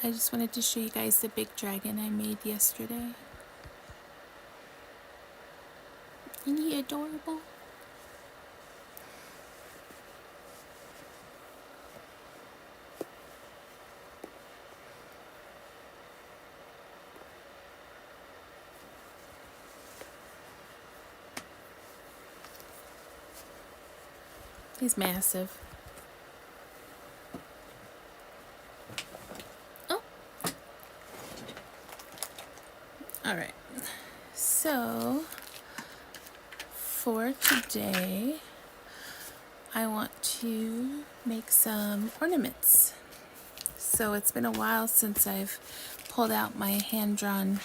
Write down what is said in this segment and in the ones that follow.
I just wanted to show you guys the big dragon I made yesterday. Isn't he adorable? He's massive. Oh. Alright. So, for today, I want to make some ornaments. So it's been a while since I've pulled out my hand-drawn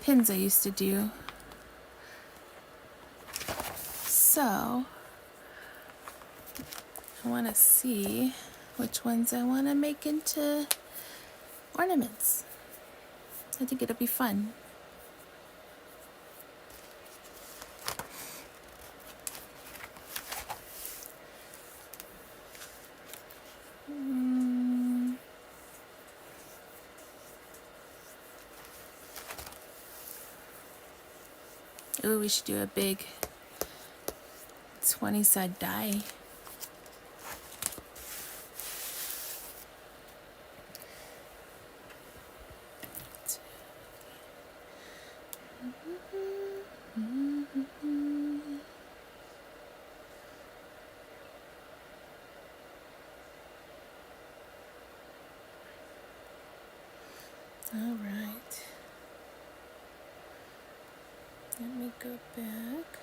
pins I used to do. So, I want to see which ones I want to make into ornaments. I think it'll be fun. Ooh, we should do a big 20-side die. All right. Let me go back.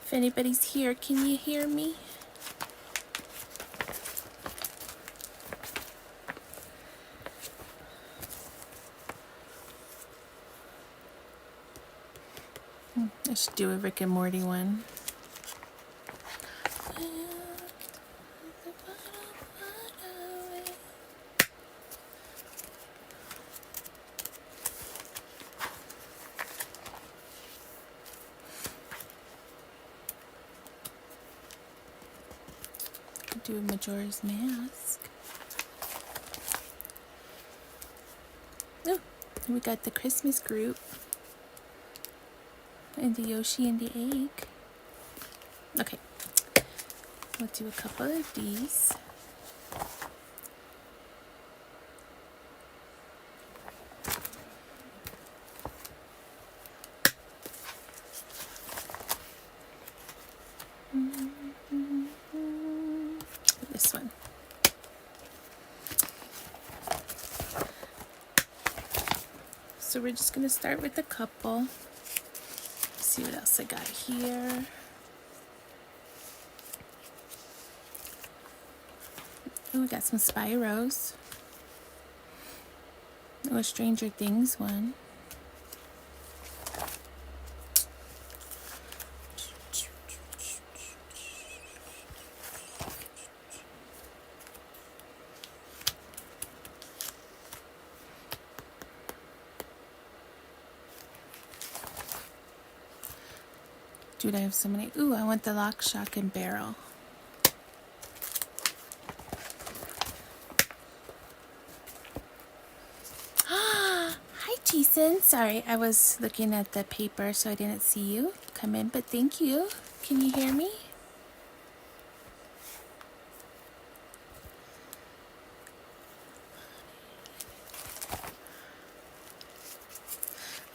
If anybody's here, can you hear me? I should do a Rick and Morty one. Do a Majora's Mask. Oh, we got the Christmas group. And the Yoshi and the egg. Okay. We'll do a couple of these. This one. So we're just going to start with a couple. See what else I got here. Oh, we got some Spyros. Oh, a Stranger Things one. Dude, I have so many. Ooh, I want the lock, shock, and barrel. Hi, Jason. Sorry, I was looking at the paper, so I didn't see you come in, but thank you. Can you hear me?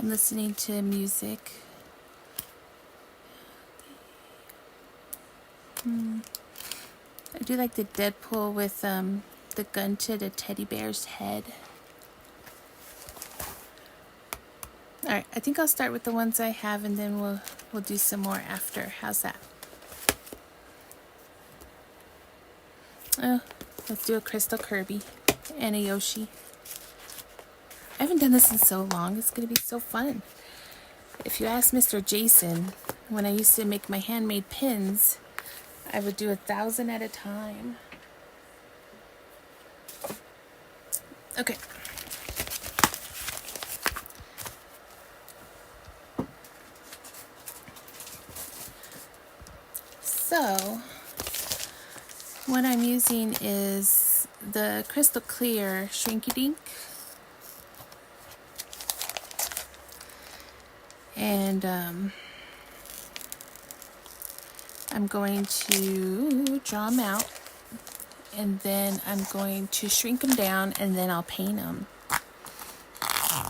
I'm listening to music. I do like the Deadpool with the gun to the teddy bear's head. Alright, I think I'll start with the ones I have and then we'll do some more after. How's that? Oh, let's do a Crystal Kirby and a Yoshi. I haven't done this in so long. It's going to be so fun. If you ask Mr. Jason, when I used to make my handmade pins, I would do 1,000 at a time. Okay. So, what I'm using is the Crystal Clear Shrinky Dink. And I'm going to draw them out, and then I'm going to shrink them down, and then I'll paint them.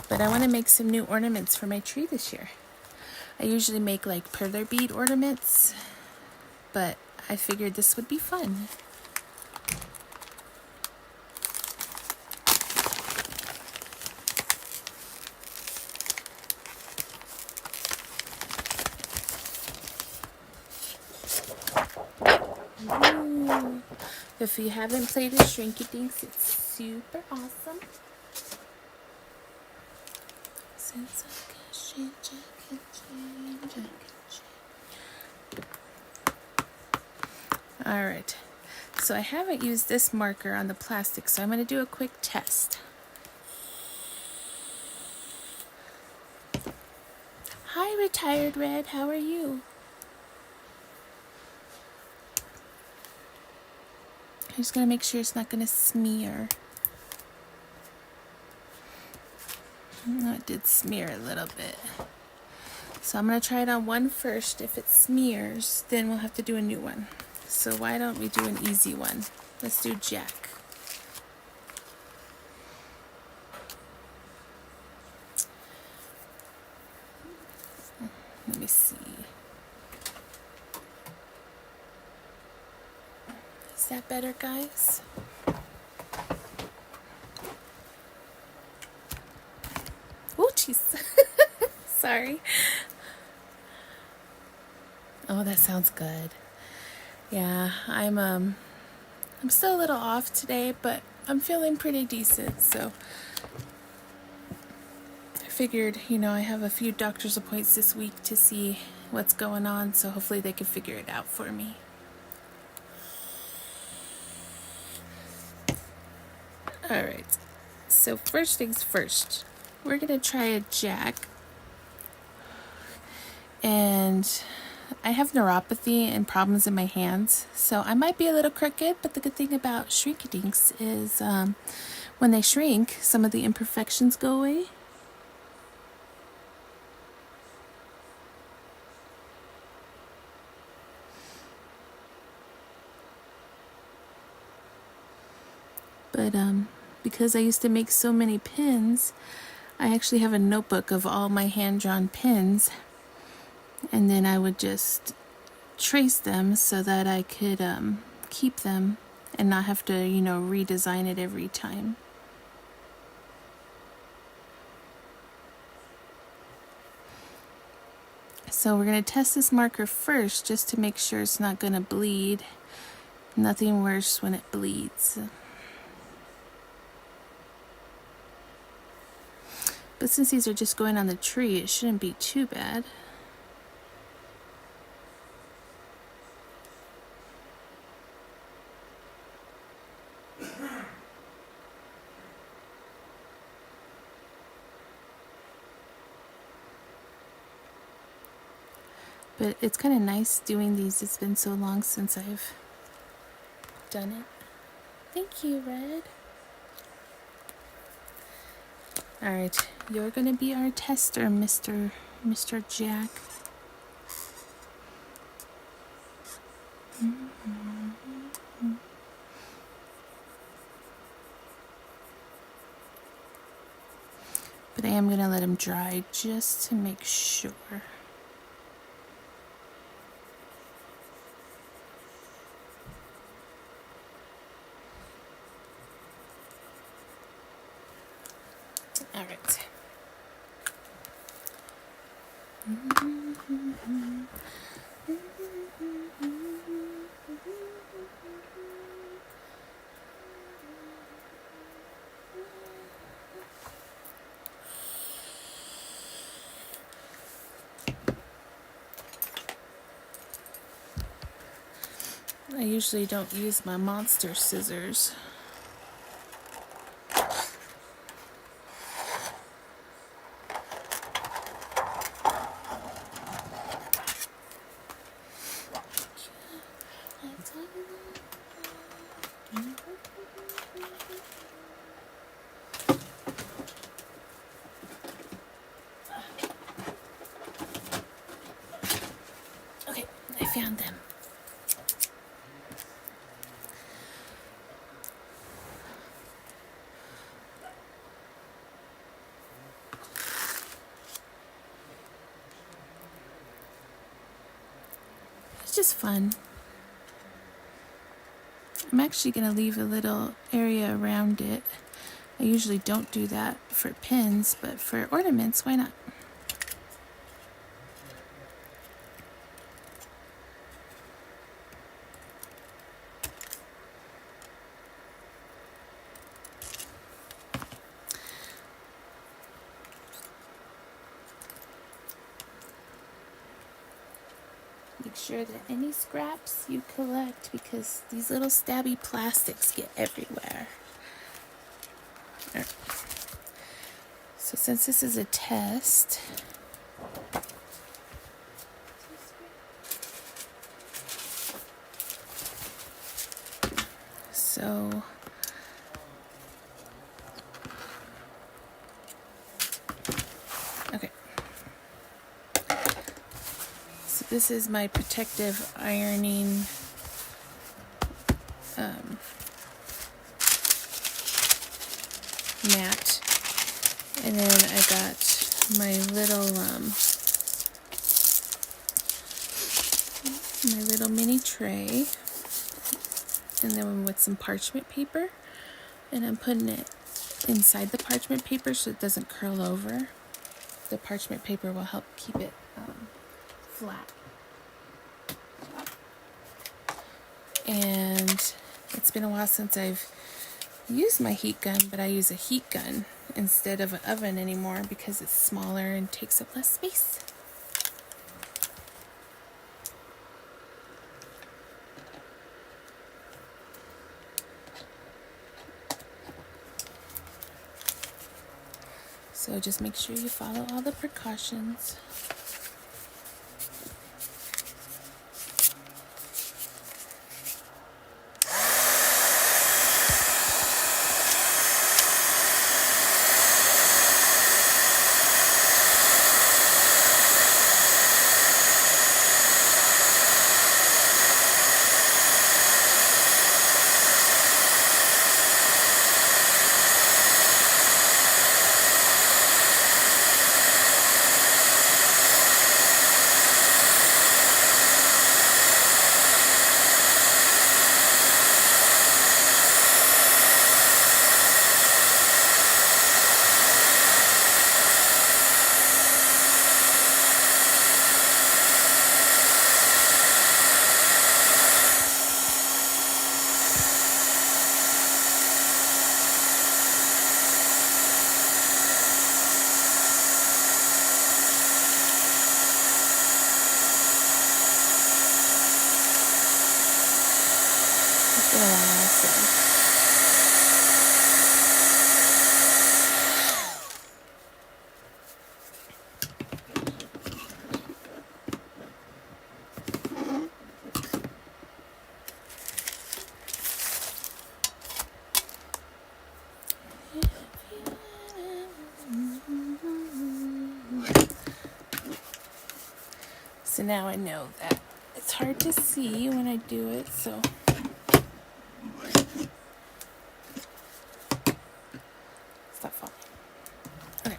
But I want to make some new ornaments for my tree this year. I usually make like perler bead ornaments, but I figured this would be fun. Ooh. If you haven't played with Shrinky Dinks, it's super awesome. Since I can change, I can change, I can change. Alright, so I haven't used this marker on the plastic, so I'm going to do a quick test. Hi, Retired Red, how are you? I'm just going to make sure it's not going to smear. Oh, it did smear a little bit. So I'm going to try it on one first. If it smears, then we'll have to do a new one. So why don't we do an easy one? Let's do Jack. Let me see. Is that better, guys? Oh, jeez. Sorry. Oh, that sounds good. Yeah, I'm still a little off today, but I'm feeling pretty decent, so I figured, I have a few doctor's appointments this week to see what's going on, so hopefully they can figure it out for me. Alright, so first things first, we're going to try a Jack. And I have neuropathy and problems in my hands, so I might be a little crooked, but the good thing about Shrinky Dinks is when they shrink, some of the imperfections go away. But because I used to make so many pins, I actually have a notebook of all my hand-drawn pins, and then I would just trace them so that I could keep them and not have to, redesign it every time. So we're going to test this marker first just to make sure it's not going to bleed. Nothing worse when it bleeds. But since these are just going on the tree, it shouldn't be too bad. But it's kind of nice doing these. It's been so long since I've done it. Thank you, Red. Alright, you're going to be our tester, Mr. Jack. But I am going to let him dry just to make sure. All right. I usually don't use my monster scissors. found them. It's just fun. I'm actually going to leave a little area around it. I usually don't do that for pins, but for ornaments, why not? Make sure that any scraps you collect, because these little stabby plastics get everywhere. All right. So since this is a test, so okay. So this is my protective ironing mat, and then I got my little mini tray, and then with some parchment paper, and I'm putting it inside the parchment paper so it doesn't curl over. The parchment paper will help keep it flat. And it's been a while since I've used my heat gun, but I use a heat gun instead of an oven anymore because it's smaller and takes up less space. So just make sure you follow all the precautions. It's been a while, so now I know that it's hard to see when I do it, so stop falling. Okay.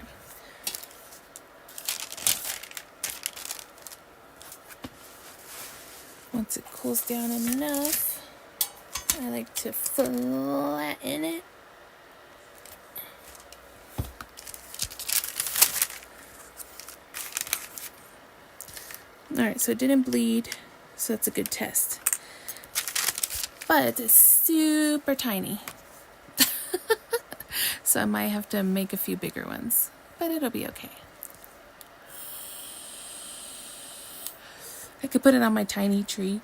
Once it cools down enough, I like to flatten it. Alright, so it didn't bleed, so that's a good test. But it's super tiny. So I might have to make a few bigger ones, but it'll be okay. I could put it on my tiny tree.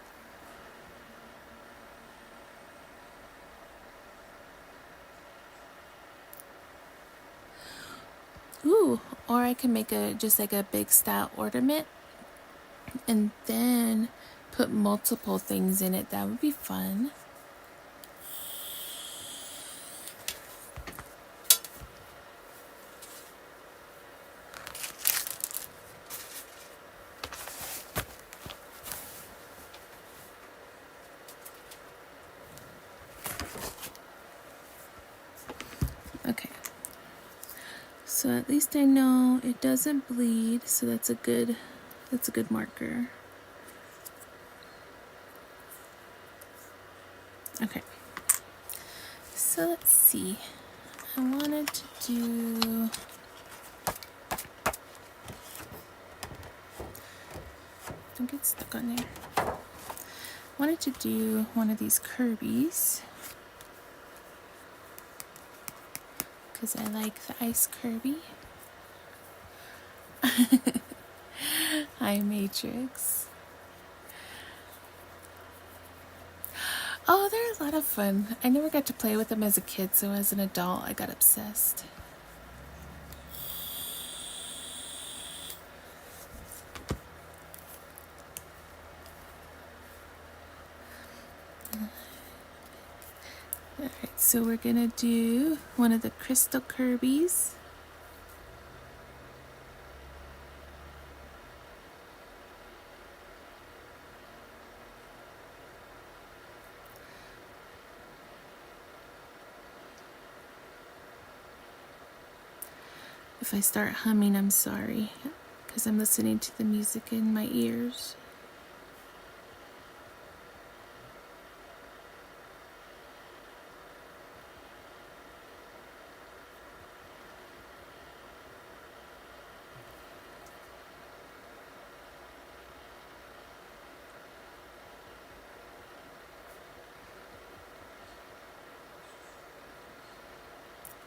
Ooh, or I can make just like a big style ornament and then put multiple things in it. That would be fun. So at least I know it doesn't bleed, so that's a good marker. Okay. So let's see. I wanted to do don't get stuck on there. I wanted to do one of these Kirby's because I like the ice Kirby. Hi, Matrix. Oh, they're a lot of fun. I never got to play with them as a kid, so as an adult, I got obsessed. Alright, so we're gonna do one of the crystal Kirby's. If I start humming, I'm sorry, because I'm listening to the music in my ears.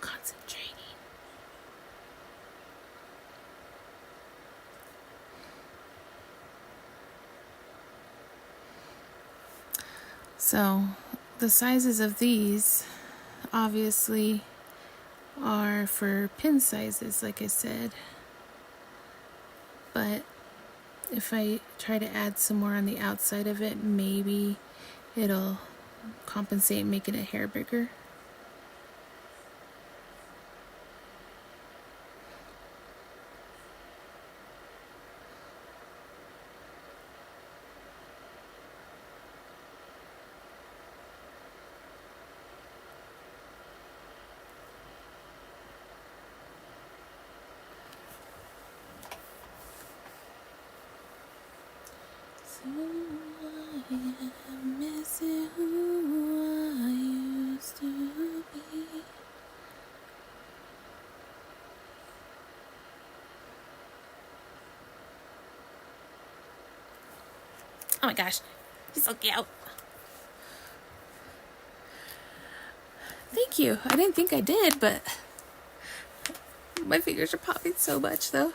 Concentrating. So the sizes of these obviously are for pin sizes, like I said, but if I try to add some more on the outside of it, maybe it'll compensate, making it hair bigger. So I'm missing who I used to be. Oh my gosh, he's so cute. Thank you. I didn't think I did, but my fingers are popping so much though.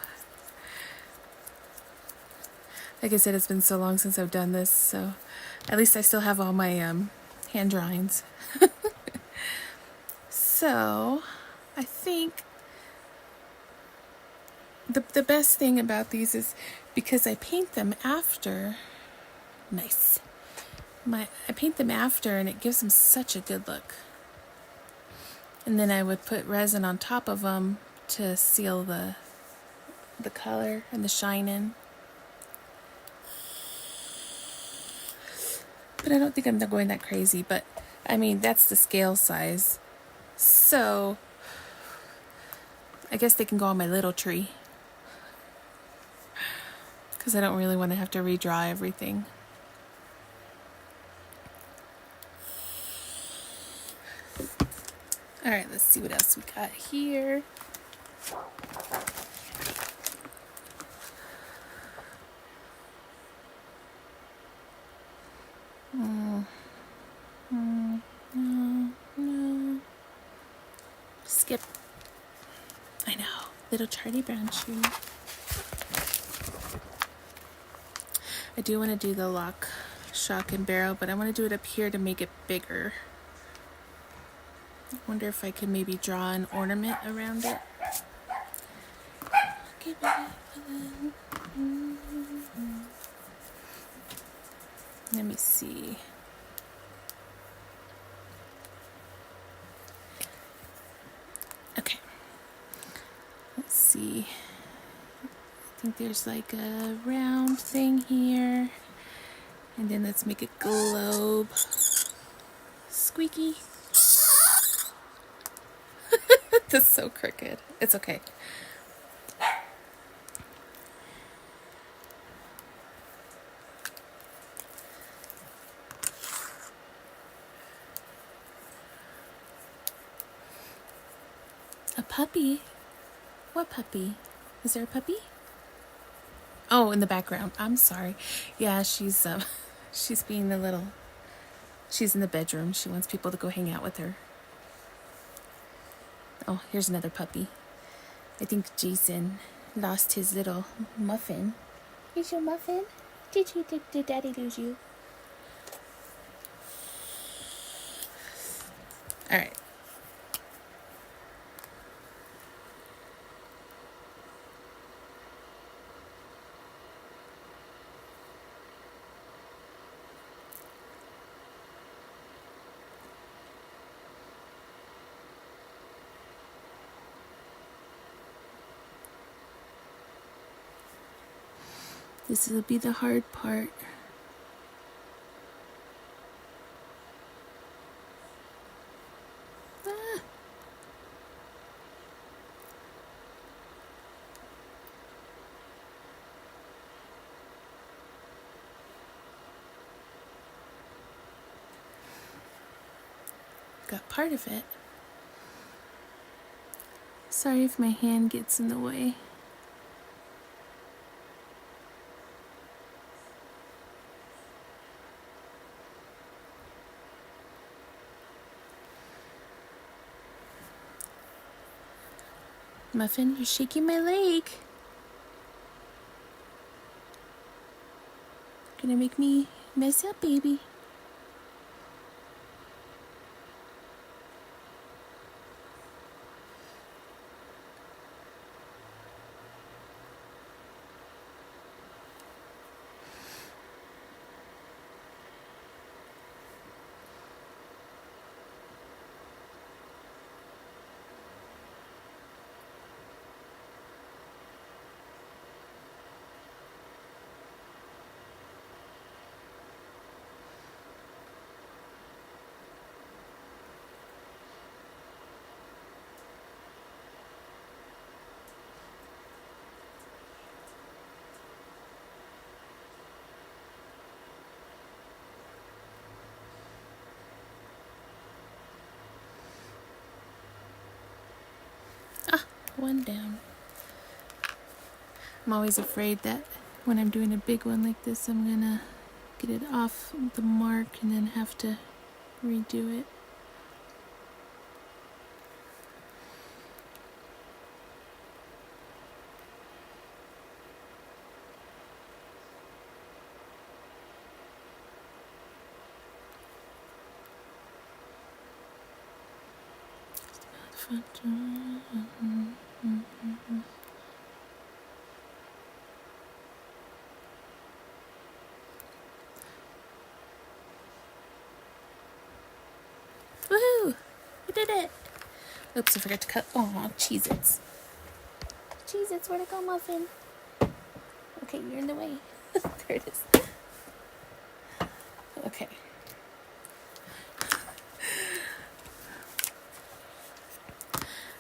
Like I said, it's been so long since I've done this, so at least I still have all my hand drawings. So I think the best thing about these is because I paint them after. Nice. I paint them after, and it gives them such a good look. And then I would put resin on top of them to seal the color and the shine in. But I don't think I'm going that crazy, but I mean, that's the scale size. So I guess they can go on my little tree, because I don't really want to have to redraw everything. Alright, let's see what else we got here. No. Skip. I know. Little Charlie Brown shoe. I do want to do the lock, shock, and barrel, but I want to do it up here to make it bigger. I wonder if I could maybe draw an ornament around it. Let me see. Okay. Let's see. I think there's like a round thing here. And then let's make a globe. Squeaky. That's so crooked. It's okay. A puppy? What puppy? Is there a puppy? Oh, in the background. I'm sorry. Yeah, she's she's being a little. She's in the bedroom. She wants people to go hang out with her. Oh, here's another puppy. I think Jason lost his little muffin. Here's your muffin. Did Daddy lose you? All right. This will be the hard part. Ah. Got part of it. Sorry if my hand gets in the way. Muffin, you're shaking my leg. Gonna make me mess up, baby. Ah, one down. I'm always afraid that when I'm doing a big one like this, I'm gonna get it off the mark and then have to redo it. Woohoo! We did it! Oops, I forgot to cut. Oh, Cheez-Its. Cheez-Its, where'd it go, Muffin? Okay, you're in the way. There it is. Okay.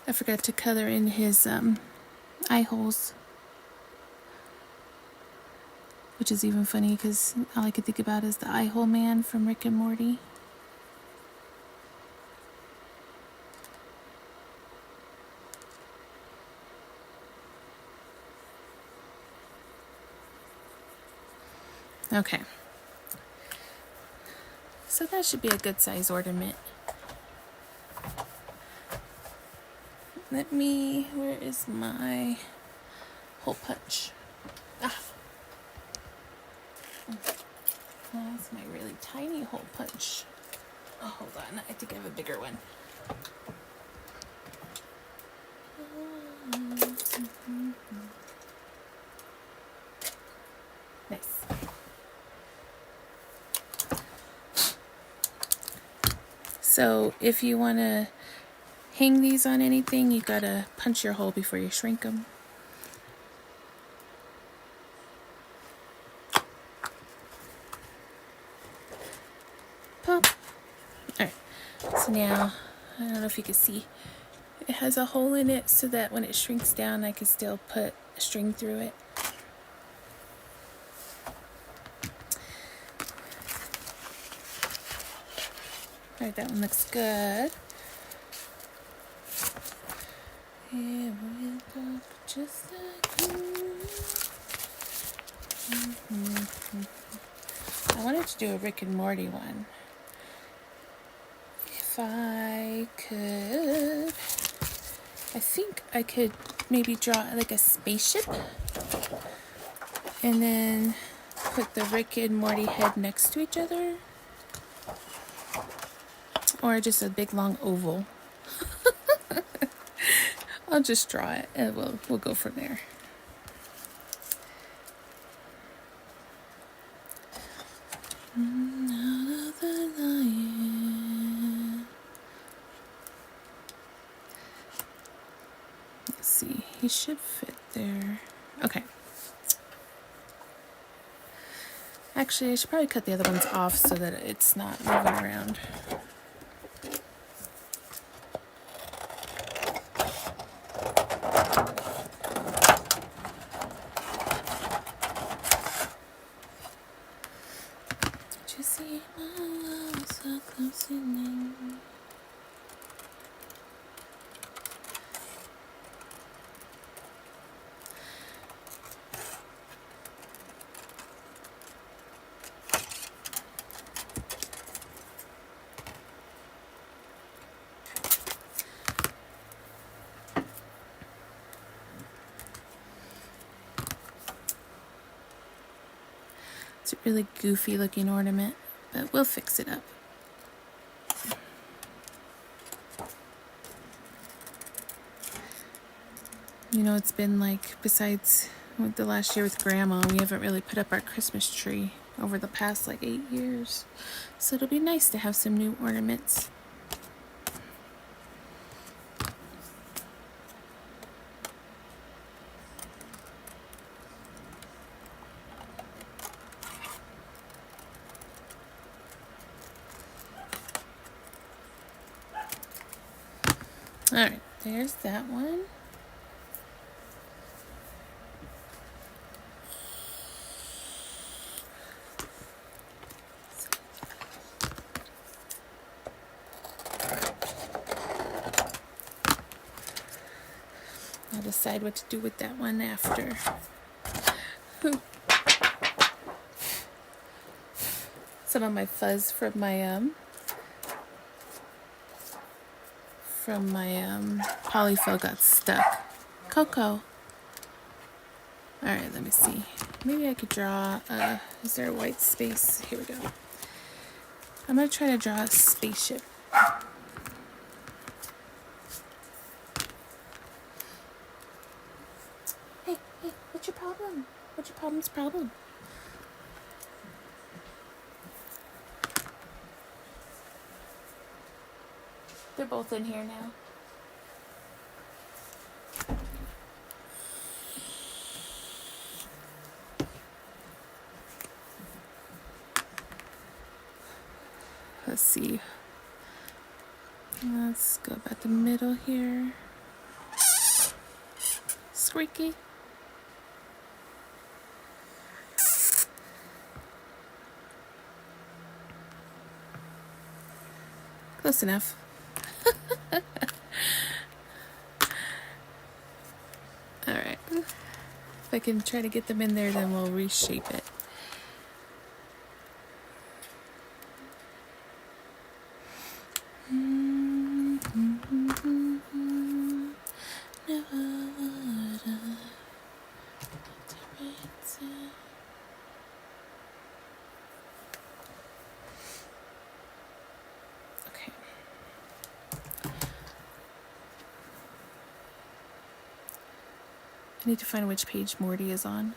I forgot to color in his eye holes. Which is even funny because all I could think about is the eye hole man from Rick and Morty. Okay. So that should be a good size ornament. Where is my hole punch? Ah. Oh, that's my really tiny hole punch. Oh, hold on. I think I have a bigger one. Nice. So if you want to hang these on anything, you gotta punch your hole before you shrink them. Pop. Alright, so now, I don't know if you can see, it has a hole in it so that when it shrinks down, I can still put a string through it. Alright, that one looks good. Yeah, we'll talk just like you. I wanted to do a Rick and Morty one. If I could, I think I could maybe draw like a spaceship and then put the Rick and Morty head next to each other, or just a big long oval. I'll just draw it and we'll go from there. Out of the lion. Let's see, he should fit there. Okay. Actually, I should probably cut the other ones off so that it's not moving around. Did you see my love so close in? It's a really goofy looking ornament, but we'll fix it up. You know, it's been like, besides with the last year with Grandma, we haven't really put up our Christmas tree over the past like 8 years. So it'll be nice to have some new ornaments. Alright, there's that one. I'll decide what to do with that one after. Some of my fuzz from my polyfill got stuck. Coco. Alright, let me see. Maybe I could draw, is there a white space? Here we go. I'm going to try to draw a spaceship. Hey, what's your problem? What's your problem? They're both in here now. Let's see. Let's go about the middle here. Squeaky. Close enough. Alright. If I can try to get them in there, then we'll reshape it. I need to find which page Morty is on.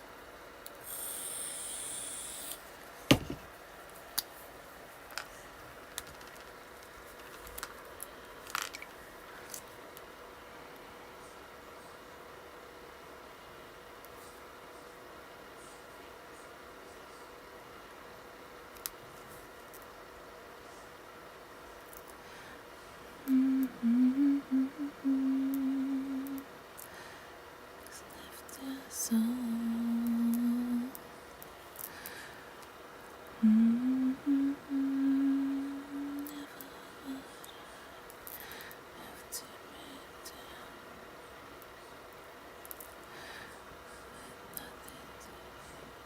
So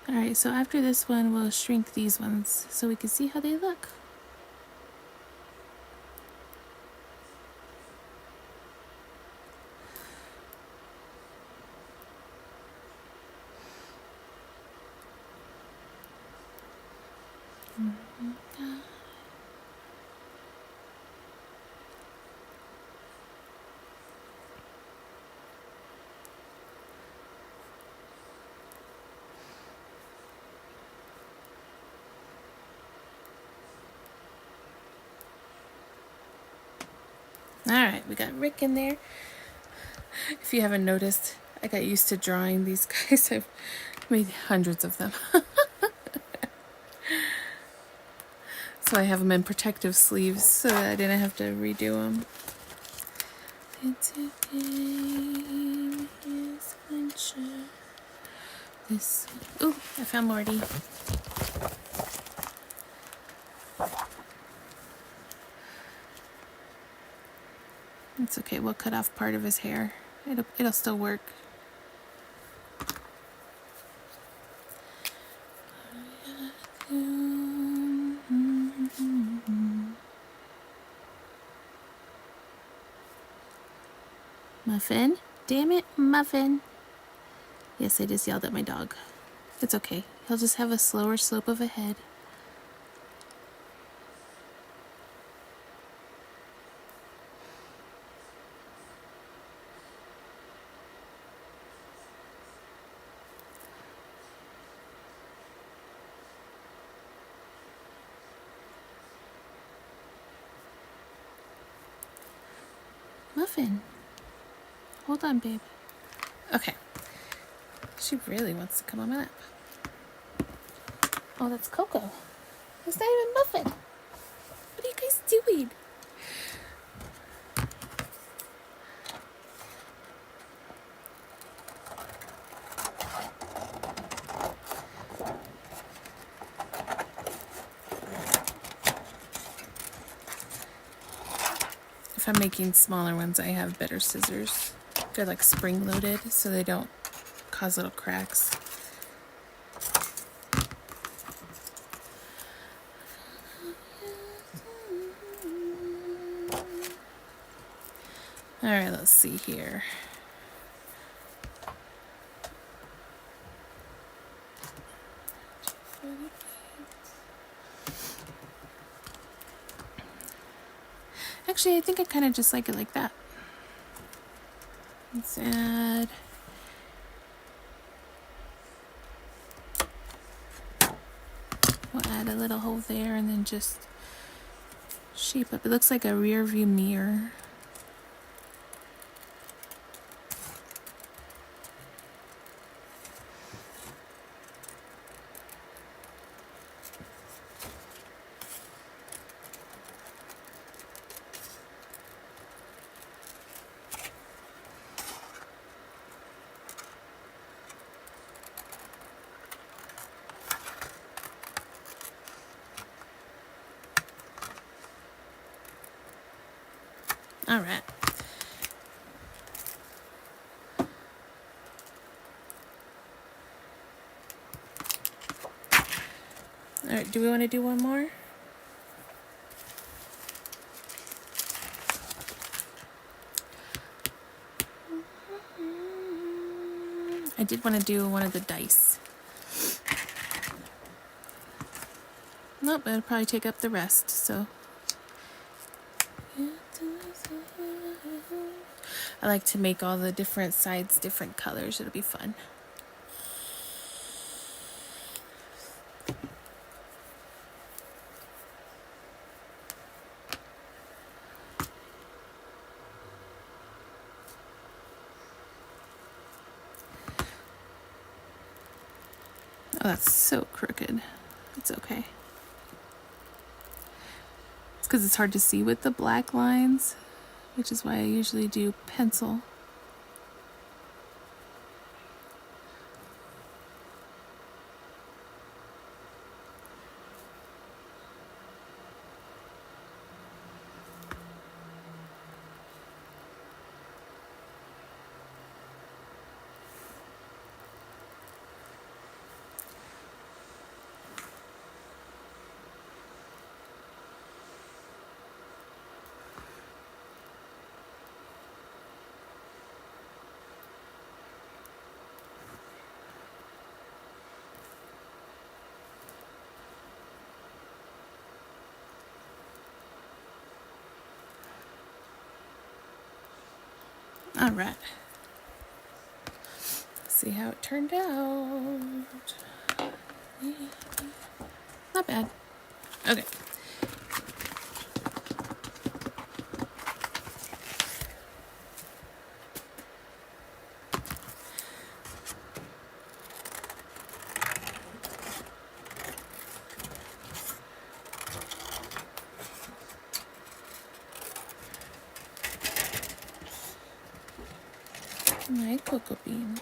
Alright, so after this one, we'll shrink these ones so we can see how they look. Alright, we got Rick in there. If you haven't noticed, I got used to drawing these guys. I've made hundreds of them. So I have them in protective sleeves so that I didn't have to redo them. It's a game, yes, adventure. This. Ooh, I found Morty. It's okay, we'll cut off part of his hair. It'll still work. Muffin? Damn it, Muffin. Yes, I just yelled at my dog. It's okay. He'll just have a slower slope of a head. Muffin. Hold on, babe. Okay. She really wants to come on my lap. Oh, that's Coco. It's not even Muffin. What are you guys doing? If I'm making smaller ones, I have better scissors. They're like spring-loaded, so they don't cause little cracks. All right, let's see here. Actually, I think I kind of just like it like that. Let's add... We'll add a little hole there and then just shape up. It looks like a rear view mirror. All right. All right, do we want to do one more? I did want to do one of the dice. Nope, it'll probably take up the rest, so. I like to make all the different sides different colors. It'll be fun. Oh, that's so crooked. It's okay. It's because it's hard to see with the black lines, which is why I usually do pencil. All right. See how it turned out. Not bad. Okay. My cocoa bean.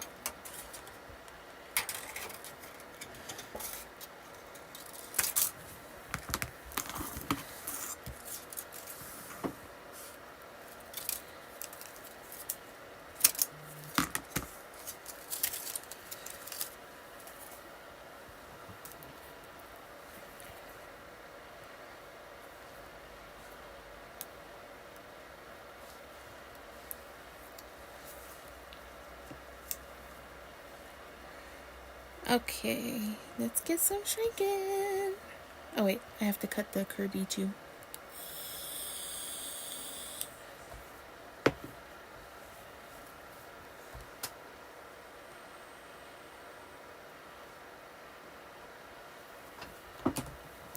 Okay, let's get some shrinking. Oh wait, I have to cut the Kirby too.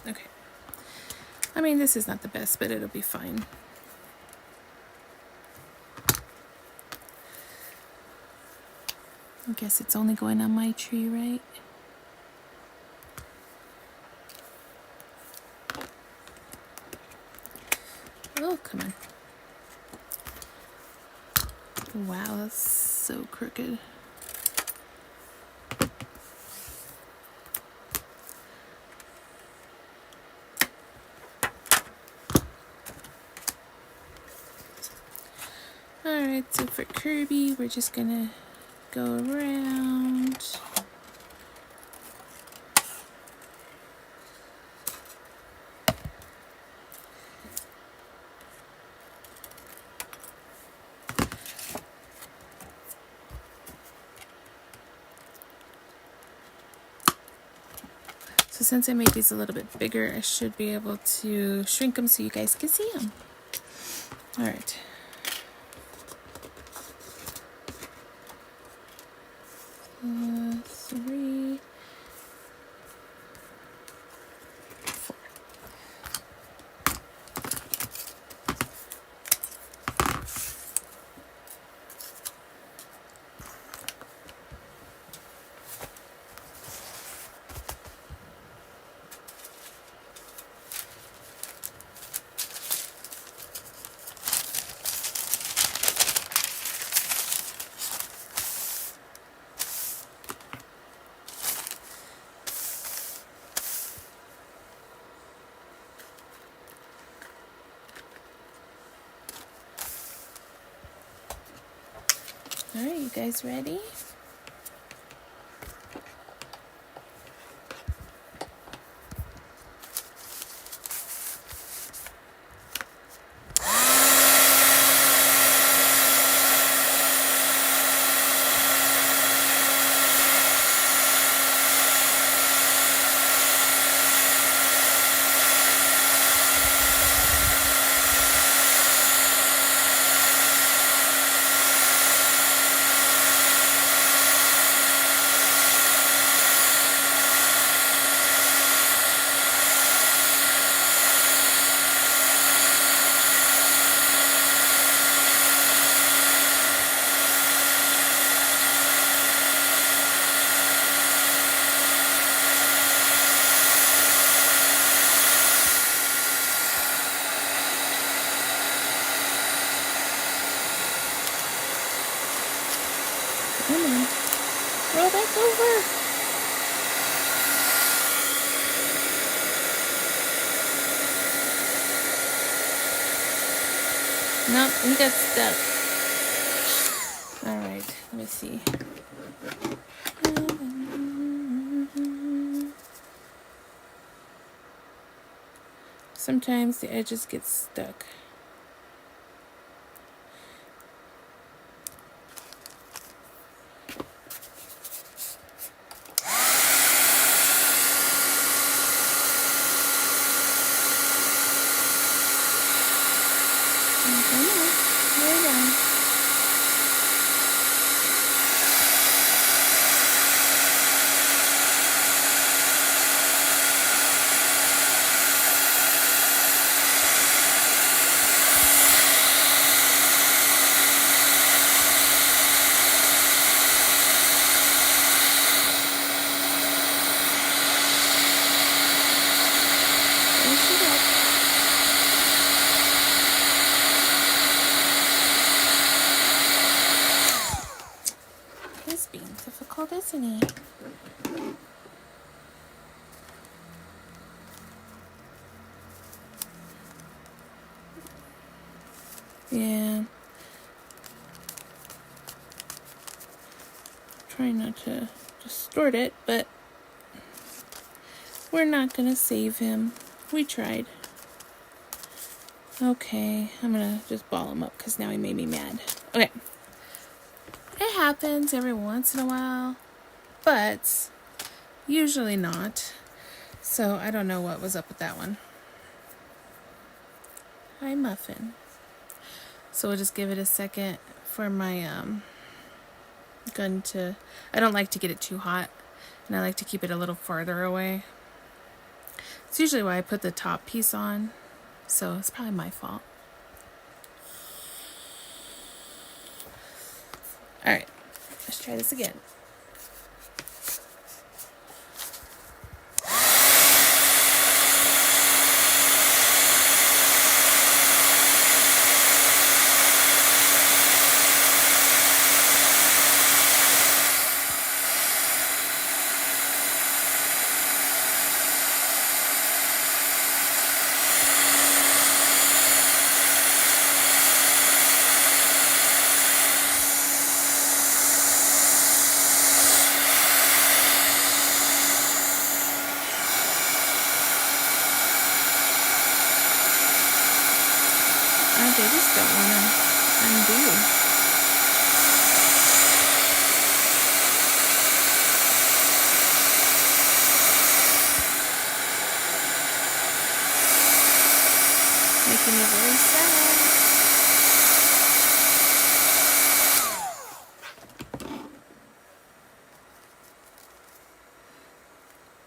Okay. I mean, this is not the best, but it'll be fine. I guess it's only going on my tree, right? Oh, come on. Wow, that's so crooked. Alright, so for Kirby, we're just gonna go around. So since I made these a little bit bigger, I should be able to shrink them so you guys can see them. Alright. Three, four. Alright, you guys ready? Come on. Roll back over. Nope, he got stuck. Alright, let me see. Sometimes the edges get stuck. Come on, lay down. tiny. Yeah. Trying not to distort it, but we're not gonna save him. We tried. Okay, I'm gonna just ball him up because now he made me mad. Okay. It happens every once in a while, but usually not. So I don't know what was up with that one. Hi, Muffin. So we'll just give it a second for my gun to... I don't like to get it too hot, and I like to keep it a little farther away. It's usually why I put the top piece on, so it's probably my fault. Alright, let's try this again. They just don't want to undo. Making me very sad.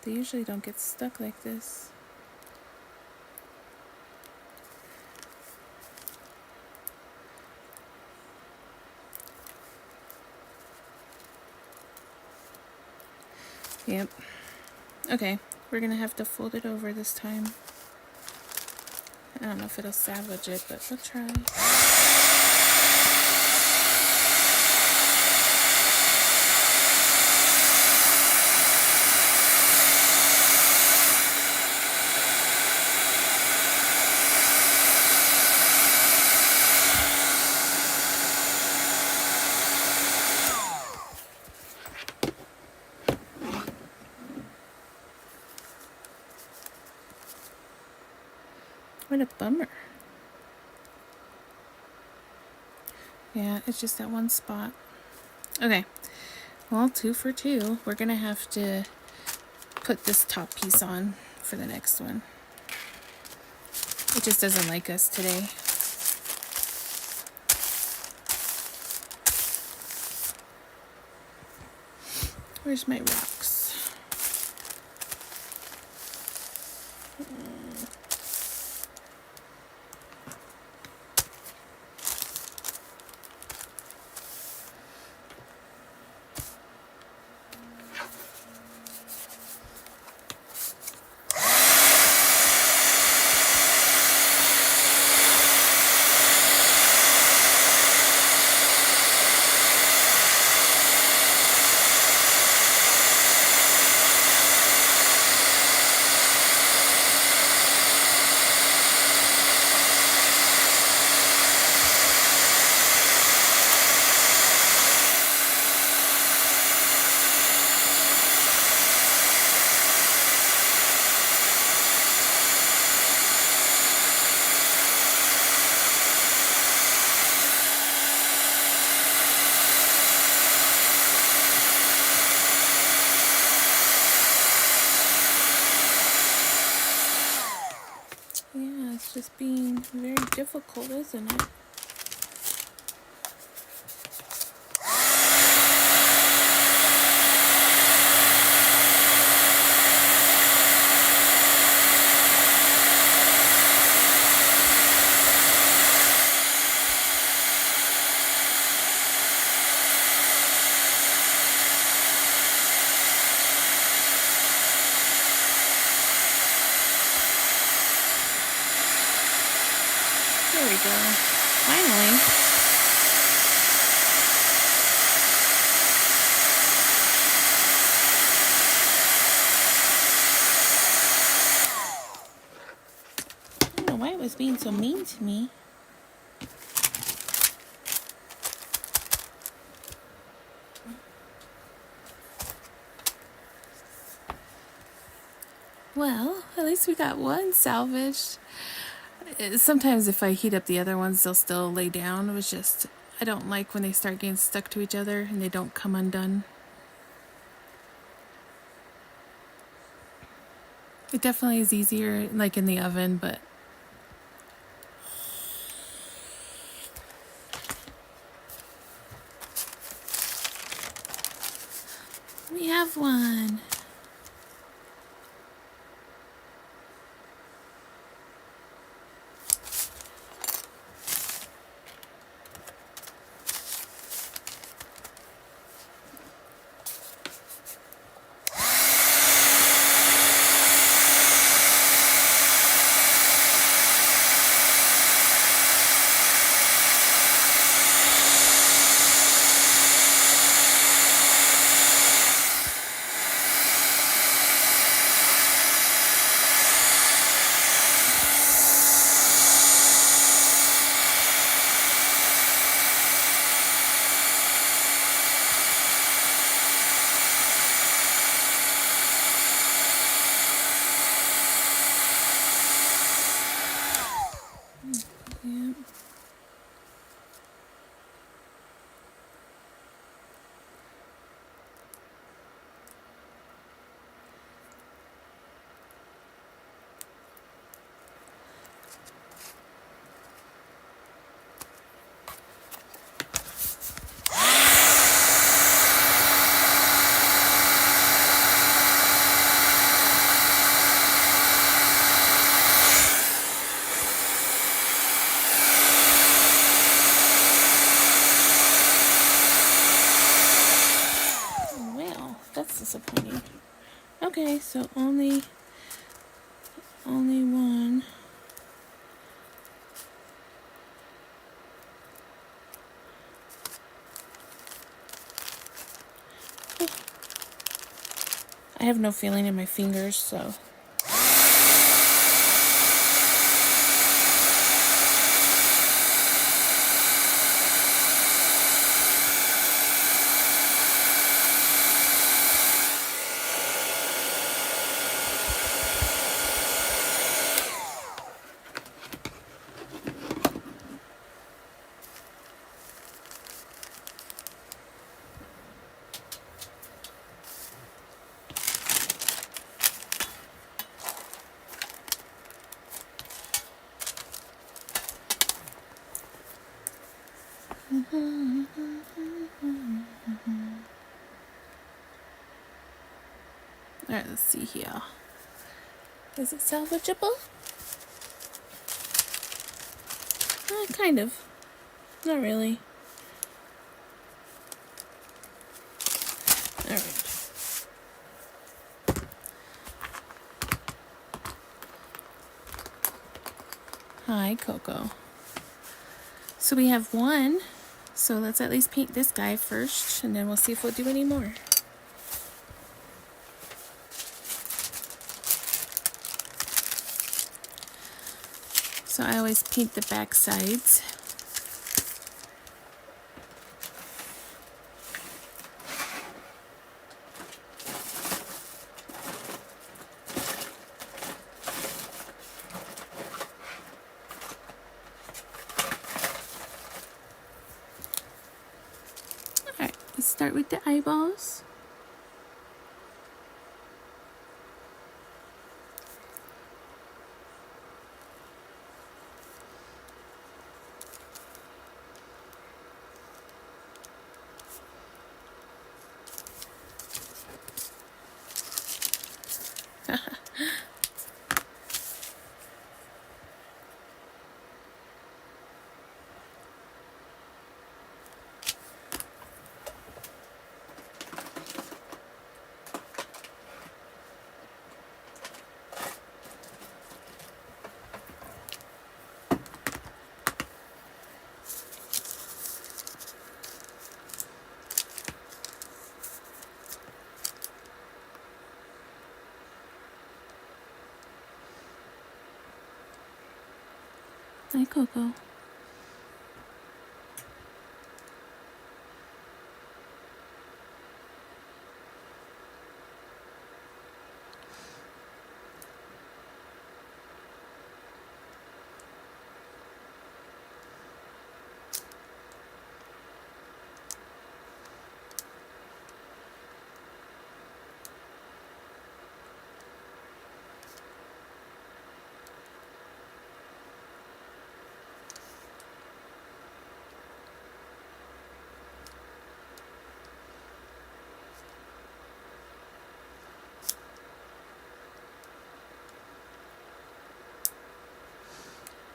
They usually don't get stuck like this. Yep. Okay, we're gonna have to fold it over this time. I don't know if it'll salvage it, but we'll try. What a bummer. Yeah, it's just that one spot. Okay, well, 2 for 2. We're gonna have to put this top piece on for the next one. It just doesn't like us today. Where's my rocks? Yeah, it's just being very difficult, isn't it? There we go. Finally. know why it was being so mean to me. Well, at least we got one salvaged. Sometimes if I heat up the other ones, they'll still lay down. It was just, I don't like when they start getting stuck to each other and they don't come undone. It definitely is easier, like in the oven, but we have one. Yeah. Well, that's disappointing. Okay, so only one. I have no feeling in my fingers, so. Alright, let's see here. Is it salvageable? Kind of. Not really. Alright. Hi, Coco. So we have one. So let's at least paint this guy first, and then we'll see if we'll do any more. So I always paint the back sides. Alright, let's start with the eyeballs. Hi, Coco.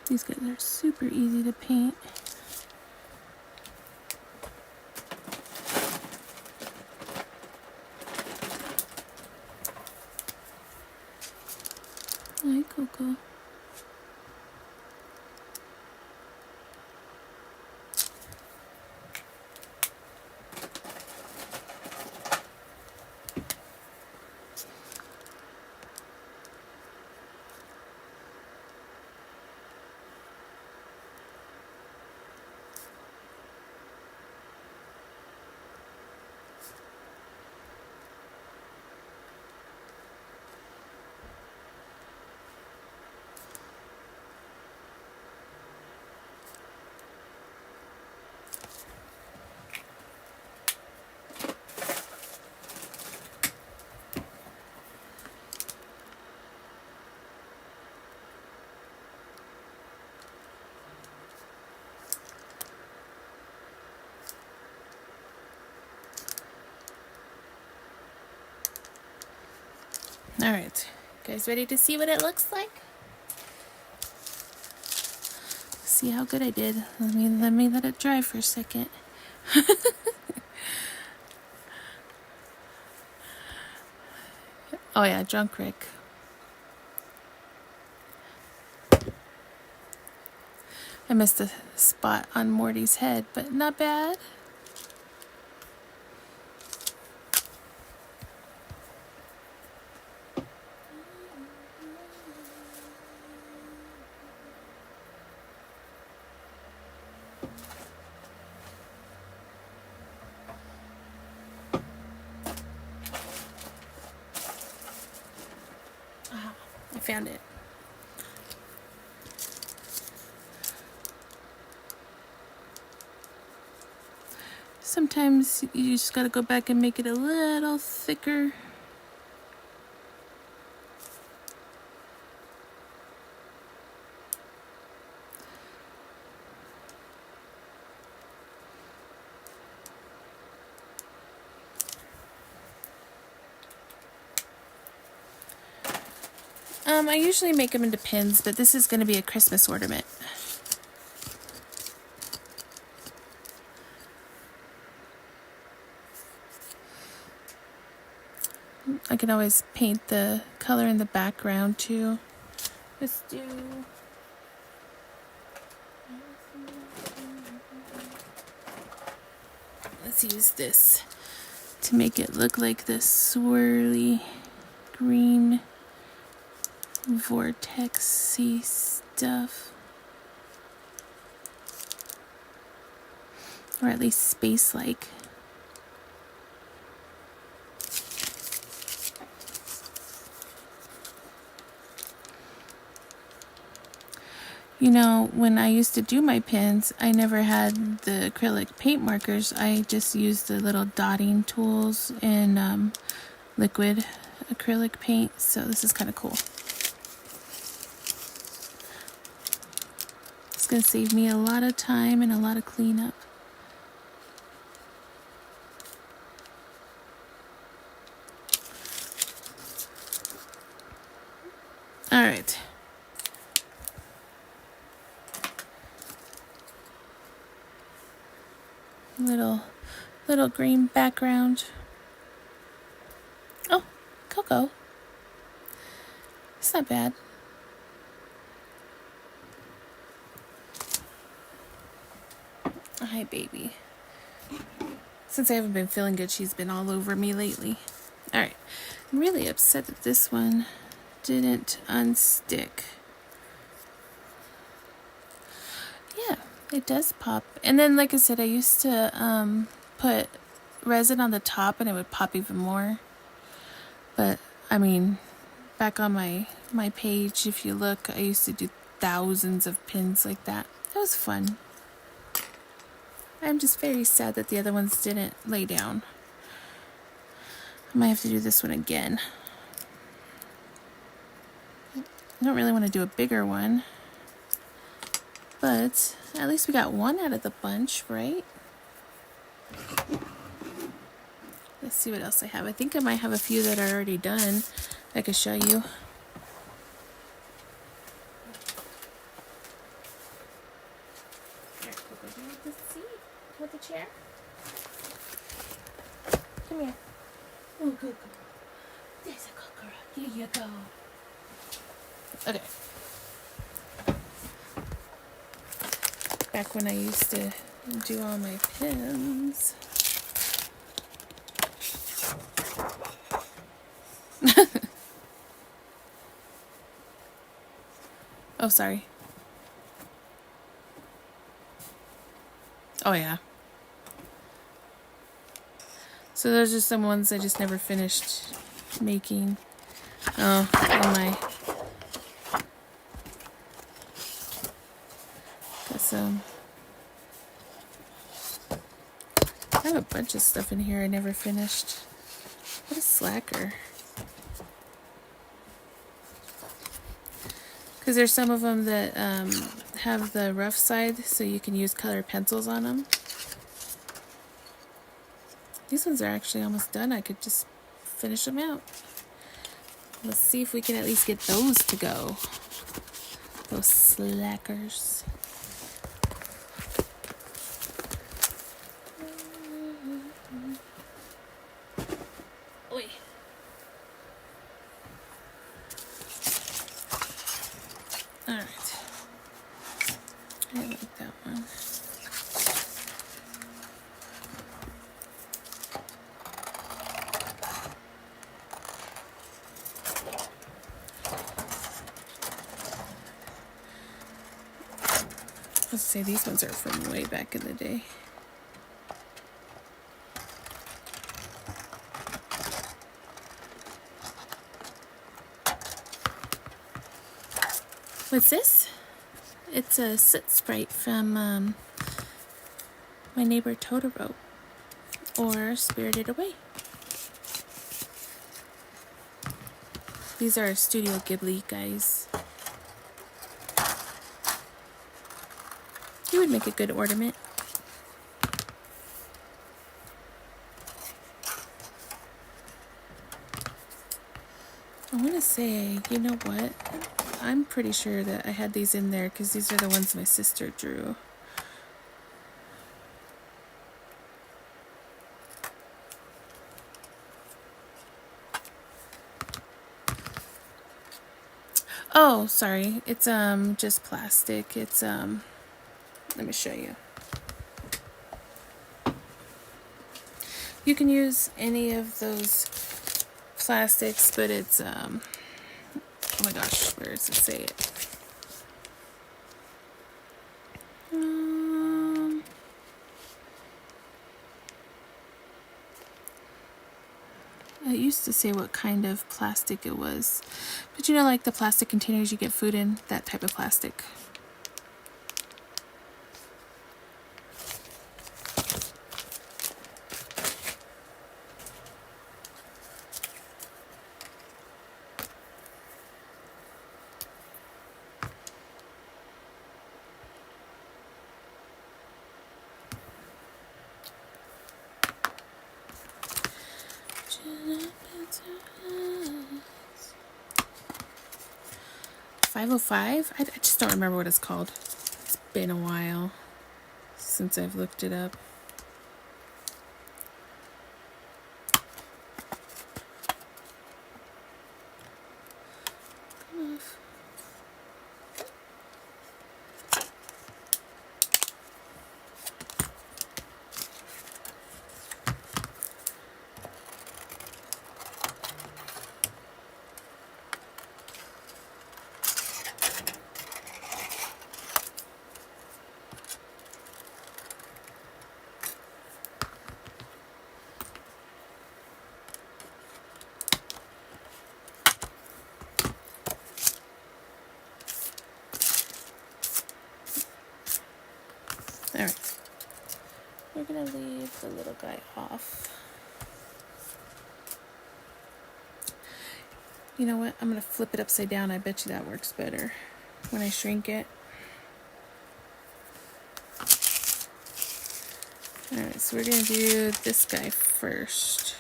These guys are super easy to paint. Hi, Coco. All right, guys, ready to see what it looks like? See how good I did. Let it dry for a second. Oh yeah, drunk Rick. I missed a spot on Morty's head, but not bad. I found it. Sometimes you just gotta go back and make it a little thicker. I usually make them into pins, but this is going to be a Christmas ornament. I can always paint the color in the background too. Let's use this to make it look like this swirly green vortexy stuff, or at least space-like. You know, when I used to do my pins, I never had the acrylic paint markers. I just used the little dotting tools in liquid acrylic paint, so this is kind of cool. It's going to save me a lot of time and a lot of cleanup. All right. Little green background. Oh, Coco. It's not bad. Hi, baby. Since I haven't been feeling good, she's been all over me lately. All right. I'm really upset that this one didn't unstick. It does pop. And then, like I said, I used to put resin on the top and it would pop even more. But, I mean, back on my page, if you look, I used to do thousands of pins like that. It was fun. I'm just very sad that the other ones didn't lay down. I might have to do this one again. I don't really want to do a bigger one. But at least we got one out of the bunch, right? Let's see what else I have. I think I might have a few that are already done I could show you. Here, Coco, do you want the seat? Want the chair? Come here. Oh, Coco. There's a Coco. Here you go. Okay. Back when I used to do all my pins. Oh, sorry. Oh, yeah. So those are some ones I just never finished making. Oh, and my... Got some... I have a bunch of stuff in here I never finished. What a slacker. Because there's some of them that have the rough side, so you can use colored pencils on them. These ones are actually almost done. I could just finish them out. Let's see if we can at least get those to go. Those slackers. Oi. Alright. I like that one. Let's say these ones are from way back in the day. What's this? It's a soot sprite from My Neighbor Totoro, or Spirited Away. These are Studio Ghibli guys. He would make a good ornament. I want to say, you know what? I'm pretty sure that I had these in there because these are the ones my sister drew. Oh, sorry. It's just plastic. It's let me show you. You can use any of those plastics, but it's oh my gosh, where does it say it? It used to say what kind of plastic it was, but you know, like the plastic containers you get food in, that type of plastic. $5.05? I just don't remember what it's called. It's been a while since I've looked it up. Come off. gonna leave the little guy off. You know what? I'm gonna flip it upside down. I bet you that works better when I shrink it. Alright, so we're gonna do this guy first.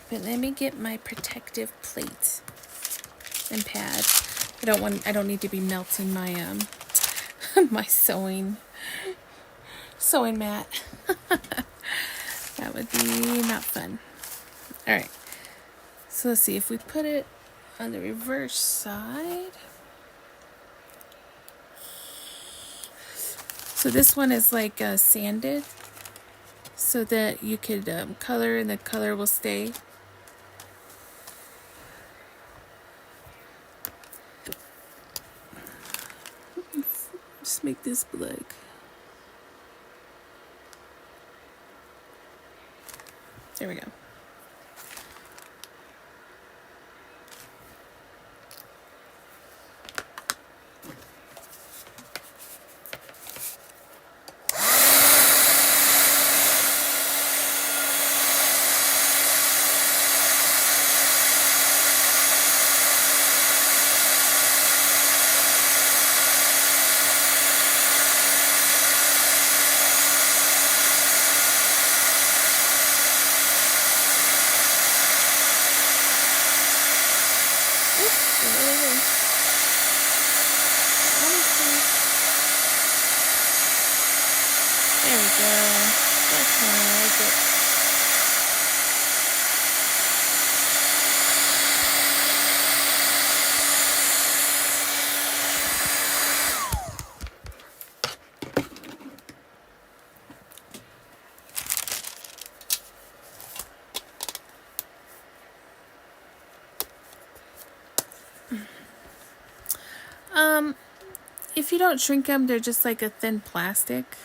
But let me get my protective plate and pad. I don't need to be melting my my sewing mat. That would be not fun. Alright. So let's see if we put it on the reverse side. So this one is like sanded so that you could color and the color will stay. Just make this black. There we go. There we go. That's how I like it. If you don't shrink them, they're just like a thin plastic.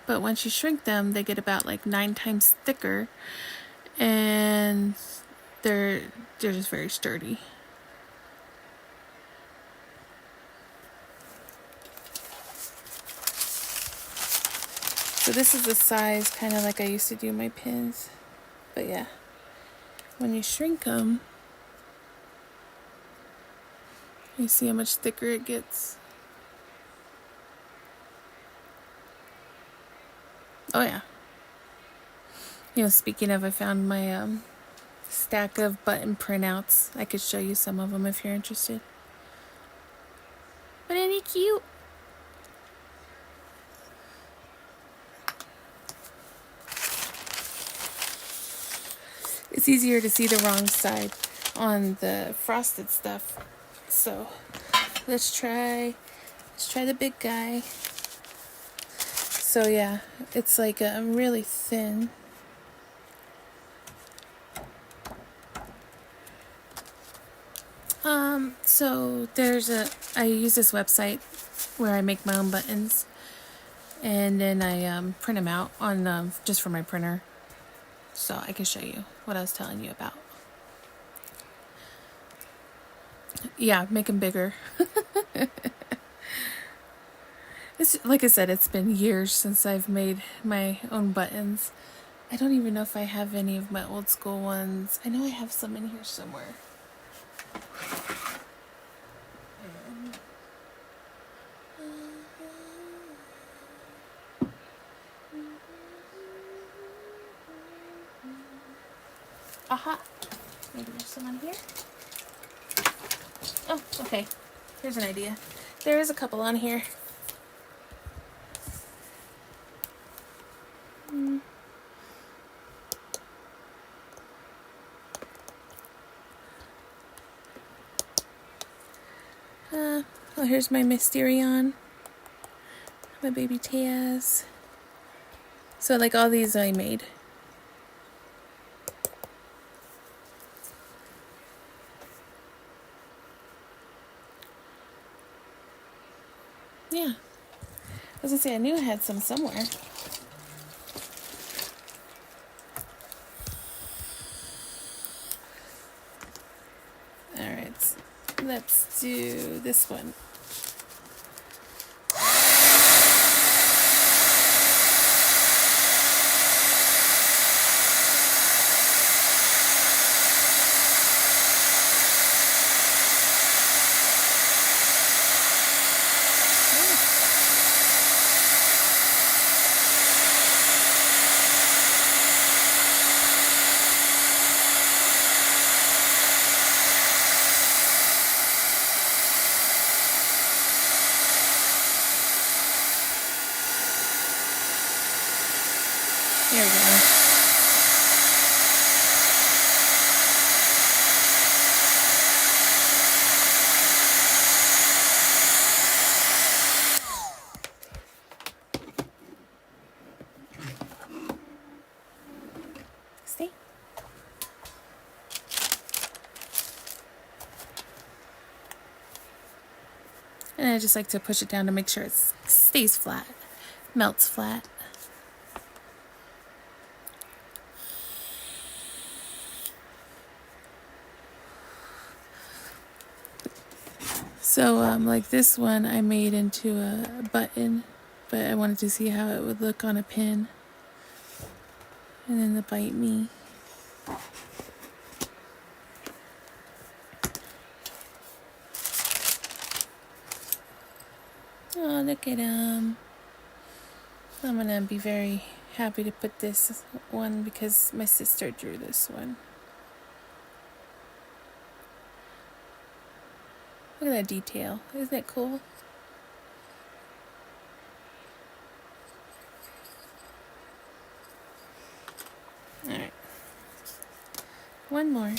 But once you shrink them, they get about like 9 times thicker, and they're just very sturdy. So this is the size kind of like I used to do my pins. But yeah, when you shrink them, you see how much thicker it gets. Oh yeah. You know, speaking of, I found my stack of button printouts. I could show you some of them if you're interested. But ain't he cute? It's easier to see the wrong side on the frosted stuff. So let's try the big guy. So yeah, it's like really thin. So I use this website where I make my own buttons, and then I print them out on just for my printer, so I can show you what I was telling you about. Yeah, make them bigger. It's like I said, it's been years since I've made my own buttons. I don't even know if I have any of my old school ones. I know I have some in here somewhere. Aha! Maybe there's some on here. Oh, okay. Here's an idea. There is a couple on here. Well, here's my Mysterion. My baby Taz. So, like, all these I made. Yeah. I was gonna say, I knew I had some somewhere. Alright, let's do this one. There we go. See? And I just like to push it down to make sure it stays flat, melts flat. So like this one I made into a button, but I wanted to see how it would look on a pin. And then the Bite Me. Oh, look at him. I'm gonna be very happy to put this one because my sister drew this one. Look at that detail. Isn't it cool? Alright. One more.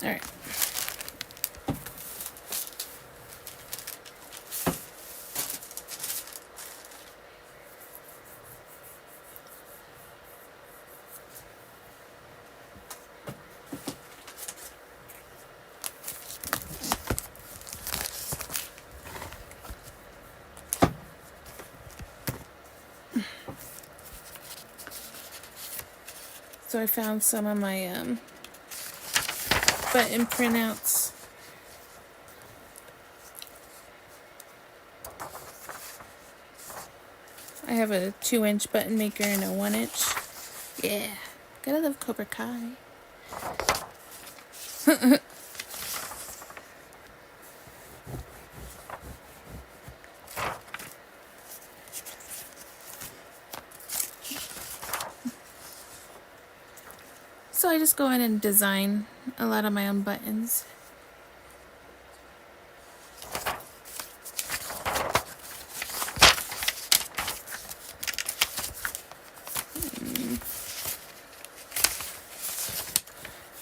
Alright. So I found some of my button printouts. I have a 2-inch button maker and a 1-inch. Yeah, gotta love Cobra Kai. So I just go in and design a lot of my own buttons.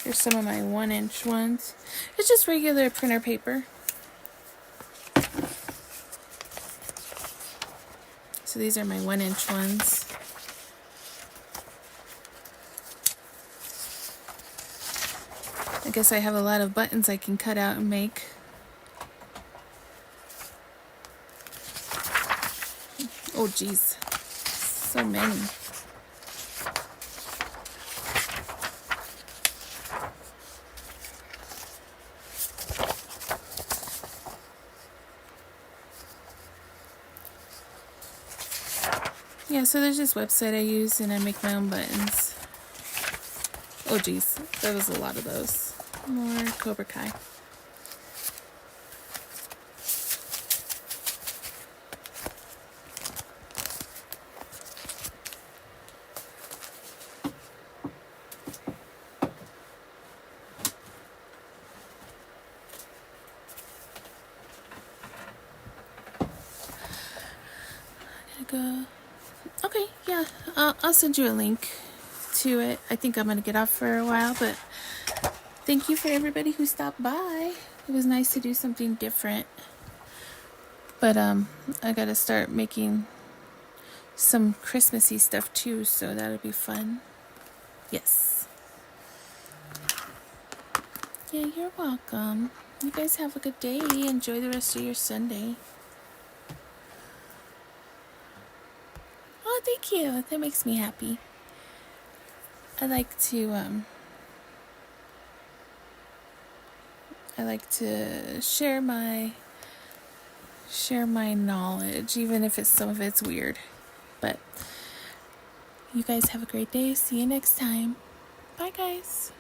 Here's some of my 1-inch ones. It's just regular printer paper. So these are my 1-inch ones. I guess I have a lot of buttons I can cut out and make. Oh geez, so many. Yeah, so there's this website I use and I make my own buttons. Oh geez, there was a lot of those. More Cobra Kai. I'll send you a link to it. I think I'm going to get off for a while, but thank you for everybody who stopped by. It was nice to do something different. But I got to start making some Christmassy stuff too, so that'll be fun. Yes. Yeah, you're welcome. You guys have a good day. Enjoy the rest of your Sunday. Oh, thank you. That makes me happy. I like to share my knowledge, even if some of it's weird. But you guys have a great day. See you next time. Bye, guys.